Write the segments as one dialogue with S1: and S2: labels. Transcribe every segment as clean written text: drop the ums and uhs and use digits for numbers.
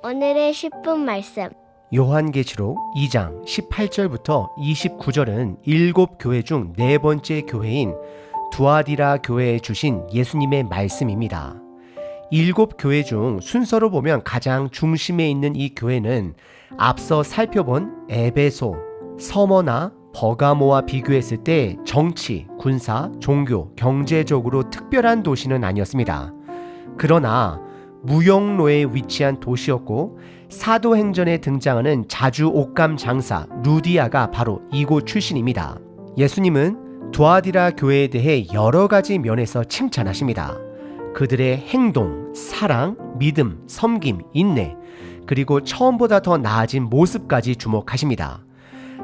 S1: 오늘의 10분 말씀.
S2: 요한계시록 2장 18절부터 29절은 7교회 중 4번째 교회인 두아디라 교회에 주신 예수님의 말씀입니다. 7교회 중 순서로 보면 가장 중심에 있는 이 교회는 앞서 살펴본 에베소, 서머나 버가모와 비교했을 때 정치, 군사, 종교, 경제적으로 특별한 도시는 아니었습니다. 그러나 무역로에 위치한 도시였고 사도행전에 등장하는 자주 옷감 장사 루디아가 바로 이곳 출신입니다. 예수님은 두아디라 교회에 대해 여러 가지 면에서 칭찬하십니다. 그들의 행동, 사랑, 믿음, 섬김, 인내, 그리고 처음보다 더 나아진 모습까지 주목하십니다.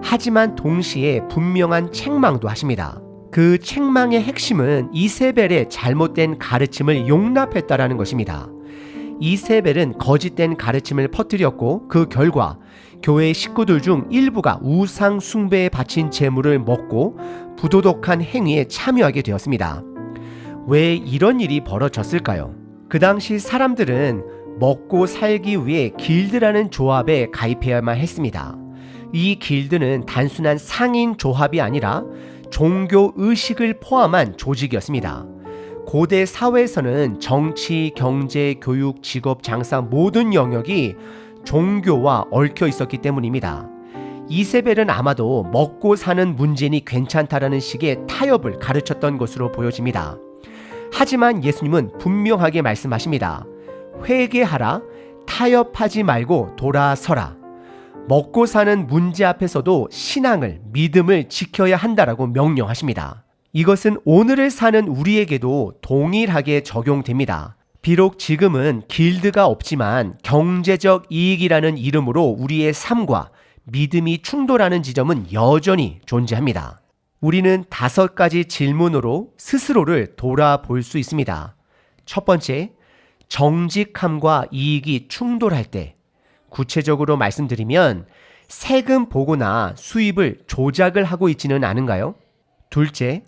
S2: 하지만 동시에 분명한 책망도 하십니다. 그 책망의 핵심은 이세벨의 잘못된 가르침을 용납했다라는 것입니다. 이세벨은 거짓된 가르침을 퍼뜨렸고 그 결과 교회 식구들 중 일부가 우상 숭배에 바친 재물을 먹고 부도덕한 행위에 참여하게 되었습니다. 왜 이런 일이 벌어졌을까요? 그 당시 사람들은 먹고 살기 위해 길드라는 조합에 가입해야만 했습니다. 이 길드는 단순한 상인 조합이 아니라 종교 의식을 포함한 조직이었습니다. 고대 사회에서는 정치, 경제, 교육, 직업, 장사 모든 영역이 종교와 얽혀 있었기 때문입니다. 이세벨은 아마도 먹고 사는 문제니 괜찮다라는 식의 타협을 가르쳤던 것으로 보여집니다. 하지만 예수님은 분명하게 말씀하십니다. 회개하라, 타협하지 말고 돌아서라. 먹고 사는 문제 앞에서도 신앙을, 믿음을 지켜야 한다라고 명령하십니다. 이것은 오늘을 사는 우리에게도 동일하게 적용됩니다. 비록 지금은 길드가 없지만 경제적 이익이라는 이름으로 우리의 삶과 믿음이 충돌하는 지점은 여전히 존재합니다. 우리는 5가지 질문으로 스스로를 돌아볼 수 있습니다. 첫 번째, 정직함과 이익이 충돌할 때. 구체적으로 말씀드리면 세금 보고나 수입을 조작을 하고 있지는 않은가요? 둘째,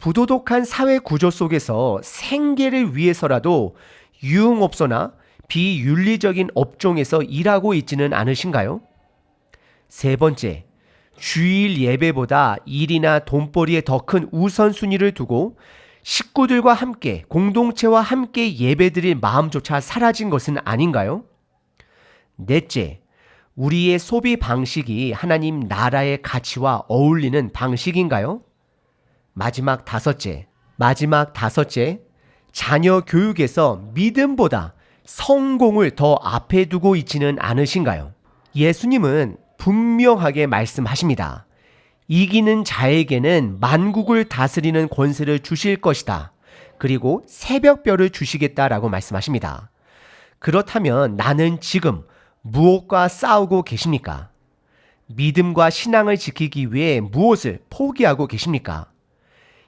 S2: 부도덕한 사회 구조 속에서 생계를 위해서라도 유흥업소나 비윤리적인 업종에서 일하고 있지는 않으신가요? 세 번째, 주일 예배보다 일이나 돈벌이에 더 큰 우선순위를 두고 식구들과 함께, 공동체와 함께 예배드릴 마음조차 사라진 것은 아닌가요? 넷째, 우리의 소비 방식이 하나님 나라의 가치와 어울리는 방식인가요? 마지막 다섯째, 자녀 교육에서 믿음보다 성공을 더 앞에 두고 있지는 않으신가요? 예수님은 분명하게 말씀하십니다. 이기는 자에게는 만국을 다스리는 권세를 주실 것이다. 그리고 새벽별을 주시겠다라고 말씀하십니다. 그렇다면 나는 지금 무엇과 싸우고 계십니까? 믿음과 신앙을 지키기 위해 무엇을 포기하고 계십니까?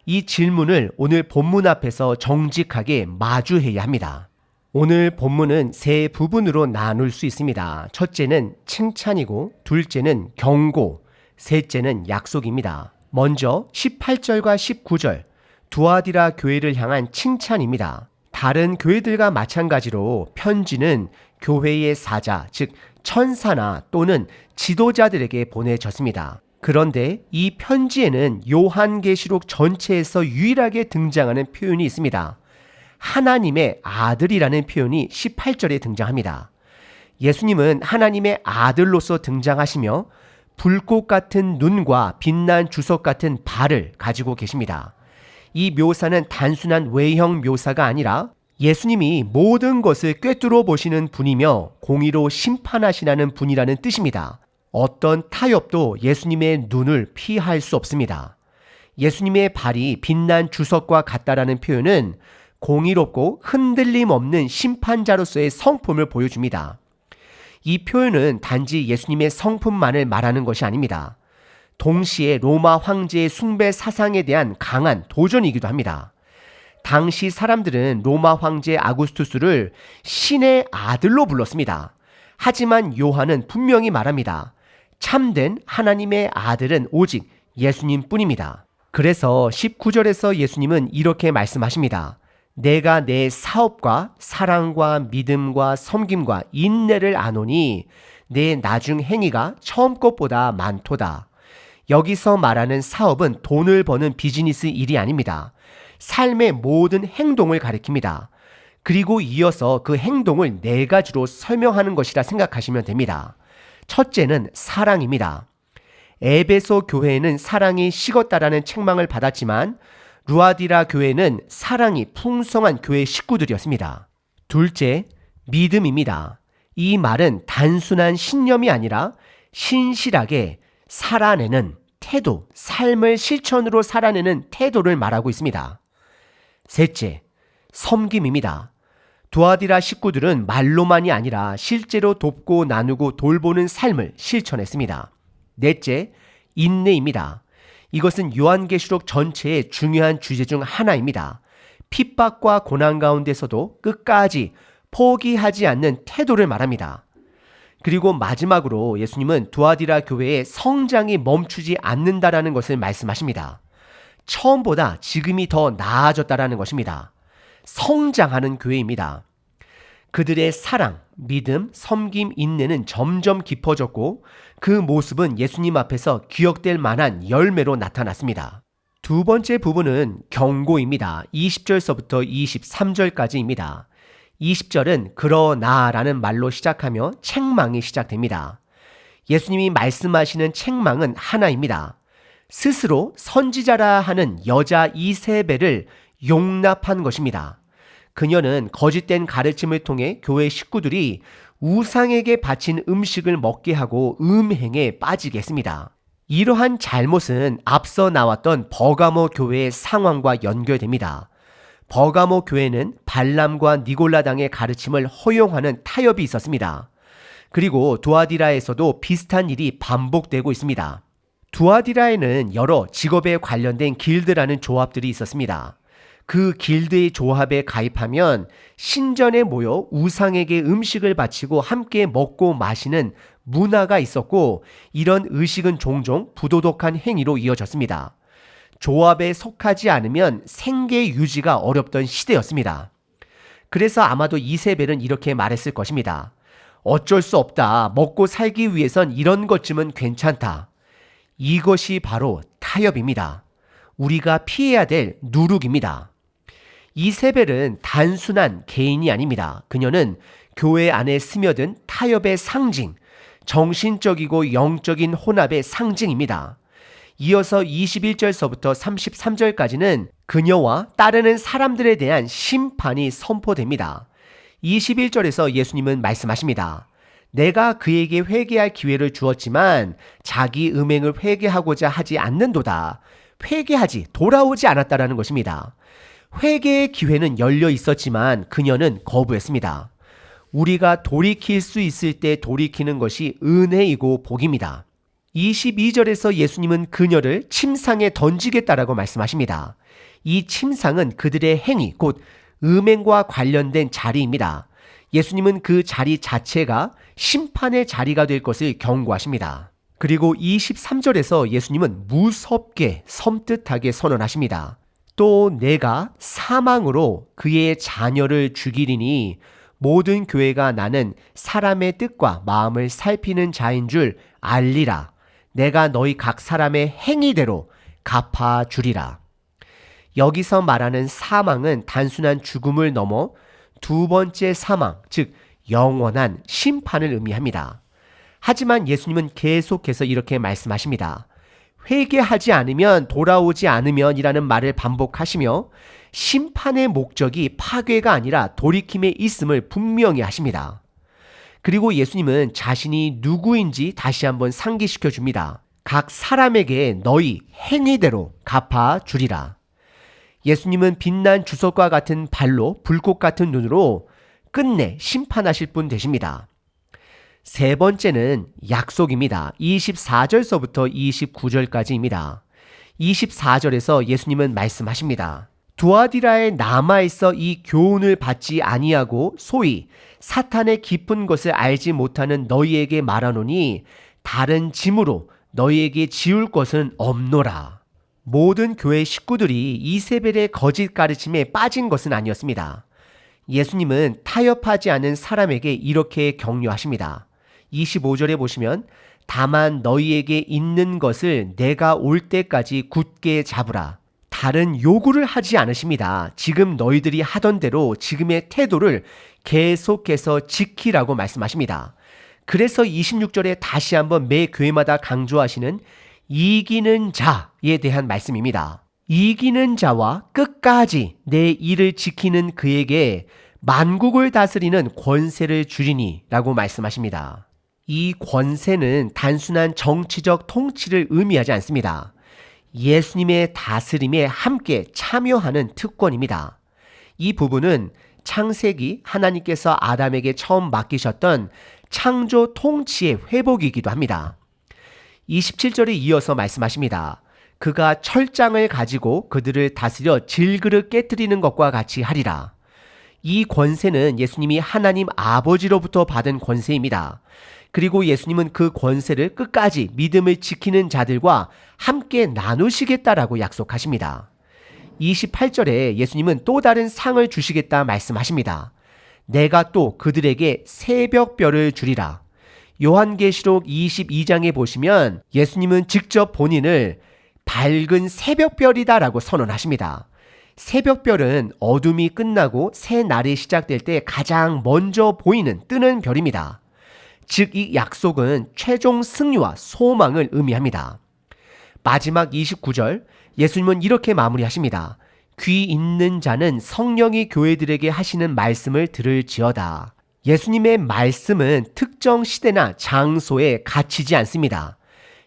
S2: 이 질문을 오늘 본문 앞에서 정직하게 마주해야 합니다. 오늘 본문은 3부분으로 나눌 수 있습니다. 첫째는 칭찬이고, 둘째는 경고, 셋째는 약속입니다. 먼저 18절과 19절, 두아디라 교회를 향한 칭찬입니다. 다른 교회들과 마찬가지로 편지는 교회의 사자, 즉 천사나 또는 지도자들에게 보내졌습니다. 그런데 이 편지에는 요한계시록 전체에서 유일하게 등장하는 표현이 있습니다. 하나님의 아들이라는 표현이 18절에 등장합니다. 예수님은 하나님의 아들로서 등장하시며 불꽃 같은 눈과 빛난 주석 같은 발을 가지고 계십니다. 이 묘사는 단순한 외형 묘사가 아니라 예수님이 모든 것을 꿰뚫어 보시는 분이며 공의로 심판하시는 분이라는 뜻입니다. 어떤 타협도 예수님의 눈을 피할 수 없습니다. 예수님의 발이 빛난 주석과 같다라는 표현은 공의롭고 흔들림 없는 심판자로서의 성품을 보여줍니다. 이 표현은 단지 예수님의 성품만을 말하는 것이 아닙니다. 동시에 로마 황제의 숭배 사상에 대한 강한 도전이기도 합니다. 당시 사람들은 로마 황제 아구스투스를 신의 아들로 불렀습니다. 하지만 요한은 분명히 말합니다. 참된 하나님의 아들은 오직 예수님 뿐입니다. 그래서 19절에서 예수님은 이렇게 말씀하십니다. 내가 내 사업과 사랑과 믿음과 섬김과 인내를 아노니 내 나중 행위가 처음 것보다 많도다. 여기서 말하는 사업은 돈을 버는 비즈니스 일이 아닙니다. 삶의 모든 행동을 가리킵니다. 그리고 이어서 그 행동을 네 가지로 설명하는 것이라 생각하시면 됩니다. 첫째는 사랑입니다. 에베소 교회에는 사랑이 식었다라는 책망을 받았지만 루아디라 교회는 사랑이 풍성한 교회 식구들이었습니다. 둘째, 믿음입니다. 이 말은 단순한 신념이 아니라 신실하게 살아내는 태도, 삶을 실천으로 살아내는 태도를 말하고 있습니다. 셋째, 섬김입니다. 두아디라 식구들은 말로만이 아니라 실제로 돕고 나누고 돌보는 삶을 실천했습니다. 넷째, 인내입니다. 이것은 요한계시록 전체의 중요한 주제 중 하나입니다. 핍박과 고난 가운데서도 끝까지 포기하지 않는 태도를 말합니다. 그리고 마지막으로 예수님은 두아디라 교회의 성장이 멈추지 않는다라는 것을 말씀하십니다. 처음보다 지금이 더 나아졌다라는 것입니다. 성장하는 교회입니다. 그들의 사랑, 믿음, 섬김, 인내는 점점 깊어졌고 그 모습은 예수님 앞에서 기억될 만한 열매로 나타났습니다. 두 번째 부분은 경고입니다. 20절서부터 23절까지입니다. 20절은 그러나라는 말로 시작하며 책망이 시작됩니다. 예수님이 말씀하시는 책망은 하나입니다. 스스로 선지자라 하는 여자 이세벨을 용납한 것입니다. 그녀는 거짓된 가르침을 통해 교회 식구들이 우상에게 바친 음식을 먹게 하고 음행에 빠지게 했습니다. 이러한 잘못은 앞서 나왔던 버가모 교회의 상황과 연결됩니다. 버가모 교회는 발람과 니골라당의 가르침을 허용하는 타협이 있었습니다. 그리고 두아디라에서도 비슷한 일이 반복되고 있습니다. 두아디라에는 여러 직업에 관련된 길드라는 조합들이 있었습니다. 그 길드의 조합에 가입하면 신전에 모여 우상에게 음식을 바치고 함께 먹고 마시는 문화가 있었고 이런 의식은 종종 부도덕한 행위로 이어졌습니다. 조합에 속하지 않으면 생계 유지가 어렵던 시대였습니다. 그래서 아마도 이세벨은 이렇게 말했을 것입니다. 어쩔 수 없다. 먹고 살기 위해선 이런 것쯤은 괜찮다. 이것이 바로 타협입니다. 우리가 피해야 될 누룩입니다. 이세벨은 단순한 개인이 아닙니다. 그녀는 교회 안에 스며든 타협의 상징, 정신적이고 영적인 혼합의 상징입니다. 이어서 21절서부터 33절까지는 그녀와 따르는 사람들에 대한 심판이 선포됩니다. 21절에서 예수님은 말씀하십니다. 내가 그에게 회개할 기회를 주었지만 자기 음행을 회개하고자 하지 않는도다. 회개하지 돌아오지 않았다라는 것입니다. 회개의 기회는 열려 있었지만 그녀는 거부했습니다. 우리가 돌이킬 수 있을 때 돌이키는 것이 은혜이고 복입니다. 22절에서 예수님은 그녀를 침상에 던지겠다라고 말씀하십니다. 이 침상은 그들의 행위, 곧 음행과 관련된 자리입니다. 예수님은 그 자리 자체가 심판의 자리가 될 것을 경고하십니다. 그리고 23절에서 예수님은 무섭게 섬뜩하게 선언하십니다. 또 내가 사망으로 그의 자녀를 죽이리니 모든 교회가 나는 사람의 뜻과 마음을 살피는 자인 줄 알리라. 내가 너희 각 사람의 행위대로 갚아주리라. 여기서 말하는 사망은 단순한 죽음을 넘어 두 번째 사망, 즉 영원한 심판을 의미합니다. 하지만 예수님은 계속해서 이렇게 말씀하십니다. 회개하지 않으면 돌아오지 않으면이라는 말을 반복하시며 심판의 목적이 파괴가 아니라 돌이킴에 있음을 분명히 하십니다. 그리고 예수님은 자신이 누구인지 다시 한번 상기시켜 줍니다. 각 사람에게 너희 행위대로 갚아주리라. 예수님은 빛난 주석과 같은 발로 불꽃 같은 눈으로 끝내 심판하실 분 되십니다. 세 번째는 약속입니다. 24절서부터 29절까지입니다. 24절에서 예수님은 말씀하십니다. 두아디라에 남아있어 이 교훈을 받지 아니하고 소위 사탄의 깊은 것을 알지 못하는 너희에게 말하노니 다른 짐으로 너희에게 지울 것은 없노라. 모든 교회 식구들이 이세벨의 거짓 가르침에 빠진 것은 아니었습니다. 예수님은 타협하지 않은 사람에게 이렇게 격려하십니다. 25절에 보시면 다만 너희에게 있는 것을 내가 올 때까지 굳게 잡으라. 다른 요구를 하지 않으십니다. 지금 너희들이 하던 대로 지금의 태도를 계속해서 지키라고 말씀하십니다. 그래서 26절에 다시 한번 매 교회마다 강조하시는 이기는 자에 대한 말씀입니다. 이기는 자와 끝까지 내 일을 지키는 그에게 만국을 다스리는 권세를 주리니 라고 말씀하십니다. 이 권세는 단순한 정치적 통치를 의미하지 않습니다. 예수님의 다스림에 함께 참여하는 특권입니다. 이 부분은 창세기 하나님께서 아담에게 처음 맡기셨던 창조 통치의 회복이기도 합니다. 27절에 이어서 말씀하십니다. 그가 철장을 가지고 그들을 다스려 질그릇 깨뜨리는 것과 같이 하리라. 이 권세는 예수님이 하나님 아버지로부터 받은 권세입니다. 그리고 예수님은 그 권세를 끝까지 믿음을 지키는 자들과 함께 나누시겠다라고 약속하십니다. 28절에 예수님은 또 다른 상을 주시겠다 말씀하십니다. 내가 또 그들에게 새벽별을 주리라. 요한계시록 22장에 보시면 예수님은 직접 본인을 밝은 새벽별이다라고 선언하십니다. 새벽별은 어둠이 끝나고 새 날이 시작될 때 가장 먼저 보이는 뜨는 별입니다. 즉 이 약속은 최종 승리와 소망을 의미합니다. 마지막 29절 예수님은 이렇게 마무리하십니다. 귀 있는 자는 성령이 교회들에게 하시는 말씀을 들을지어다. 예수님의 말씀은 특정 시대나 장소에 갇히지 않습니다.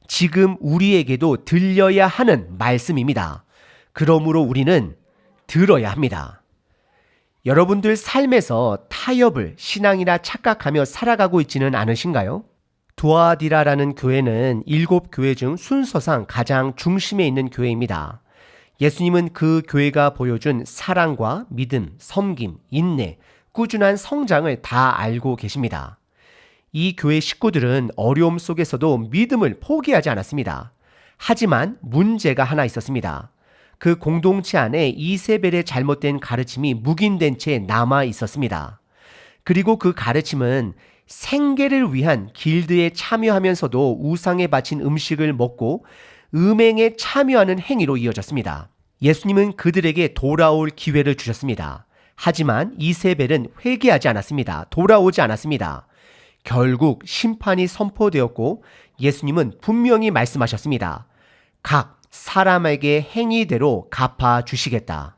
S2: 지금 우리에게도 들려야 하는 말씀입니다. 그러므로 우리는 들어야 합니다. 여러분들 삶에서 타협을 신앙이라 착각하며 살아가고 있지는 않으신가요? 두아디라라는 교회는 7교회 중 순서상 가장 중심에 있는 교회입니다. 예수님은 그 교회가 보여준 사랑과 믿음, 섬김, 인내, 꾸준한 성장을 다 알고 계십니다. 이 교회 식구들은 어려움 속에서도 믿음을 포기하지 않았습니다. 하지만 문제가 하나 있었습니다. 그 공동체 안에 이세벨의 잘못된 가르침이 묵인된 채 남아 있었습니다. 그리고 그 가르침은 생계를 위한 길드에 참여하면서도 우상에 바친 음식을 먹고 음행에 참여하는 행위로 이어졌습니다. 예수님은 그들에게 돌아올 기회를 주셨습니다. 하지만 이세벨은 회개하지 않았습니다. 돌아오지 않았습니다. 결국 심판이 선포되었고 예수님은 분명히 말씀하셨습니다. 각 사람에게 행위대로 갚아주시겠다.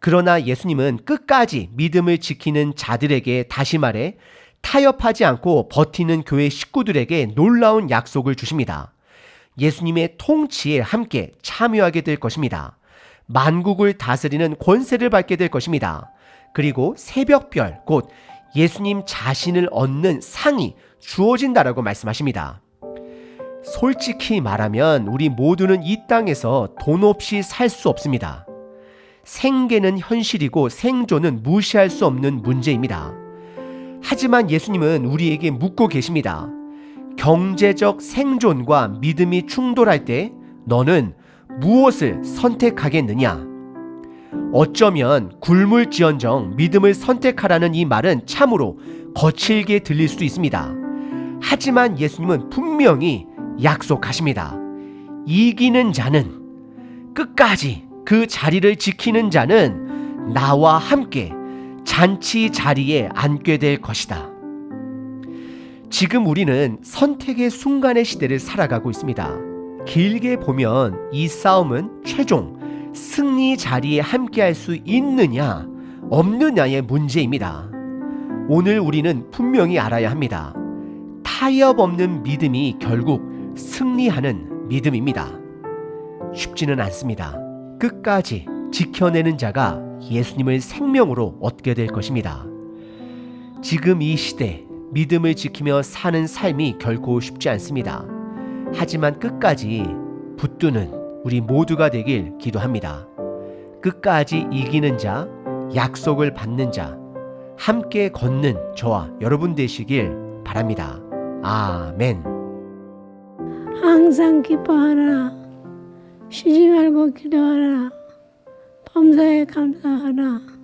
S2: 그러나 예수님은 끝까지 믿음을 지키는 자들에게 다시 말해 타협하지 않고 버티는 교회 식구들에게 놀라운 약속을 주십니다. 예수님의 통치에 함께 참여하게 될 것입니다. 만국을 다스리는 권세를 받게 될 것입니다. 그리고 새벽별, 곧 예수님 자신을 얻는 상이 주어진다라고 말씀하십니다. 솔직히 말하면 우리 모두는 이 땅에서 돈 없이 살 수 없습니다. 생계는 현실이고 생존은 무시할 수 없는 문제입니다. 하지만 예수님은 우리에게 묻고 계십니다. 경제적 생존과 믿음이 충돌할 때 너는 무엇을 선택하겠느냐? 어쩌면 굶을지언정 믿음을 선택하라는 이 말은 참으로 거칠게 들릴 수도 있습니다. 하지만 예수님은 분명히 약속하십니다. 이기는 자는, 끝까지 그 자리를 지키는 자는 나와 함께 잔치 자리에 앉게 될 것이다. 지금 우리는 선택의 순간의 시대를 살아가고 있습니다. 길게 보면 이 싸움은 최종 승리 자리에 함께할 수 있느냐 없느냐의 문제입니다. 오늘 우리는 분명히 알아야 합니다. 타협 없는 믿음이 결국 승리하는 믿음입니다. 쉽지는 않습니다. 끝까지 지켜내는 자가 예수님을 생명으로 얻게 될 것입니다. 지금 이 시대 믿음을 지키며 사는 삶이 결코 쉽지 않습니다. 하지만 끝까지 붙드는 우리 모두가 되길 기도합니다. 끝까지 이기는 자, 약속을 받는 자, 함께 걷는 저와 여러분 되시길 바랍니다. 아멘.
S3: 항상 기뻐하라. 쉬지 말고 기도하라. 범사에 감사하라.